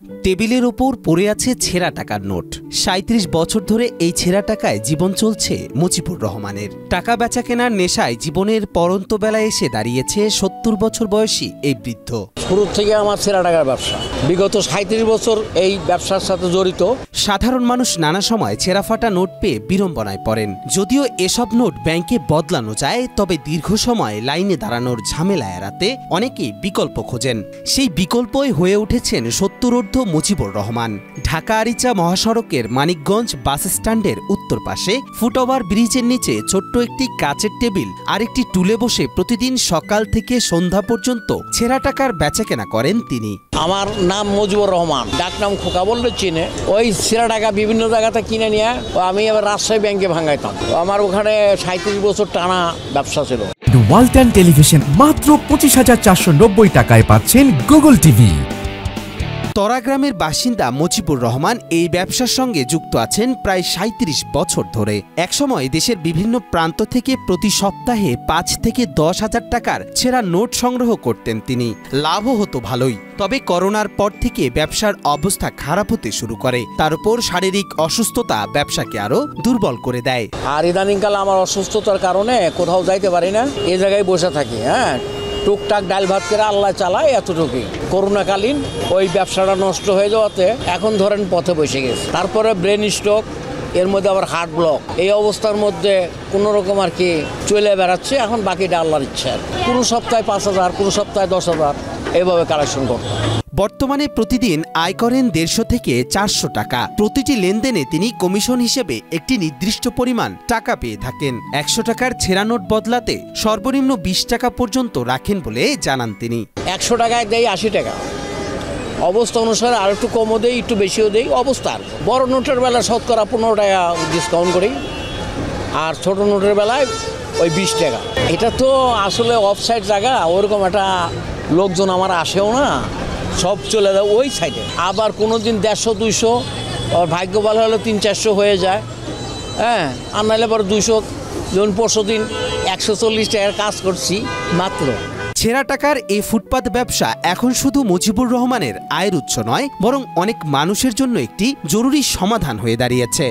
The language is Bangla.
টেবিলের ওপর পড়ে আছে ছেঁড়া টাকার নোট। ৩৭ বছর ধরে এই ছেঁড়া টাকায় জীবন চলছে মুজিবুর রহমানের। টাকা বেচা কেনার নেশায় জীবনের পরন্ত বেলায় এসে দাঁড়িয়েছে ৭০ বছর বয়সী এই বৃদ্ধ। শুরু থেকে আমার ছেঁড়া টাকার ব্যবসা, বিগত ৩৭ বছর এই ব্যবসার সাথে জড়িত। সাধারণ মানুষ নানা সময় ছেঁড়া ফাটা নোট পেয়ে বিড়ম্বনায় পড়েন। যদিও এসব নোট ব্যাংকে বদলানো যায়, তবে দীর্ঘ সময় লাইনে দাঁড়ানোর ঝামেলা এড়াতে অনেকেই বিকল্প খোঁজেন। সেই বিকল্পই হয়ে উঠেছেন ৭০ মুজিবুর রহমান। ঢাকা আরিচা মহাসড়কের মানিকগঞ্জ বাস স্ট্যান্ডের উত্তর পাশে ফুটওভার ব্রিজের নিচে ছোট্ট একটি কাচের টেবিল আর একটি টুলে বসে প্রতিদিন সকাল থেকে সন্ধ্যা পর্যন্ত ছেঁড়া টাকার বেচাকেনা করেন তিনি। আমার নাম মুজিবুর রহমান, ডাক নাম খোকা বললে চিনে। ওই ছেঁড়া টাকা বিভিন্ন জায়গাতে কিনে নিয়ে আমি আবার রাজশাহী ব্যাংকে ভাঙাইতাম। আমার ওখানে ৩৭ বছর টানা ব্যবসা ছিল। ওয়ালটন টেলিভিশন মাত্র ২৫,৪৯০ টাকায় পাচ্ছেন গুগল টিভি। তরা গ্রামের বাসিন্দা মুজিবুর রহমান এই ব্যবসার সঙ্গে যুক্ত আছেন প্রায় ৩৭ বছর ধরে। একসময় দেশের বিভিন্ন প্রান্ত থেকে প্রতি সপ্তাহে ৫ থেকে ১০ হাজার টাকার ছেঁড়া নোট সংগ্রহ করতেন তিনি। লাভও হতো ভালোই। তবে করোনার পর থেকে ব্যবসার অবস্থা খারাপ হতে শুরু করে। তার উপর শারীরিক অসুস্থতা ব্যবসাকে আরো দুর্বল করে দেয়। আর ইদানিংকাল আমার অসুস্থতার কারণে কোথাও যাইতে পারি না, এ জায়গায় বসে থাকি। টুকটাক ডাল ভাত করে আল্লাহ চালায়, এতটুকুই। করোনাকালীন ওই ব্যবসাটা নষ্ট হয়ে যাওয়াতে এখন ধরেন পথে বসে গেছে। তারপরে ব্রেন স্ট্রোক, এর মধ্যে আবার হার্ট ব্লক। এই অবস্থার মধ্যে কোনো রকম আর কি চলে বেড়াচ্ছে। এখন বাকিটা আল্লাহর ইচ্ছা। কোনো সপ্তাহে ৫,০০০, কোনো সপ্তাহে ১০,০০০, এভাবে কালেকশন করতে। বর্তমানে প্রতিদিন আয় করেন ১৫০ থেকে ৪০০ টাকা। প্রতিটি লেনদেনে তিনি কমিশন হিসেবে একটি নির্দিষ্ট পরিমাণ টাকা পেয়ে থাকেন। ১০০ টাকার ছেঁড়া নোট বদলাতে সর্বনিম্ন ২০ টাকা পর্যন্ত রাখেন বলে জানান তিনি। ১০০ টাকায় দেয় ৮০ টাকা, অবস্থা অনুসারে আর একটু কমও দেয়, একটু বেশিও দেয় অবস্থার। বড় নোটের বেলা শতকরা ১৫ টাকা ডিসকাউন্ট করি, আর ছোট নোটের বেলায় ওই ২০ টাকা। এটা তো আসলে অফসাইড জায়গা, ওরকম একটা লোকজন আমার আসেও না, সব চলে যায় ওই সাইডে। আবার কোনো দিন ১৫০, ২০০, ভাগ্য ভালো হলে ৩00-৪০০ হয়ে যায়। আর নাহলে পরে ২০০। যেমন পরশু দিন ১৪০ টাকার কাজ করছি মাত্র। ছেঁড়া টাকার এই ফুটপাত ব্যবসা এখন শুধু মুজিবুর রহমানের আয়ের উৎস নয়, বরং অনেক মানুষের জন্য একটি জরুরি সমাধান হয়ে দাঁড়িয়েছে।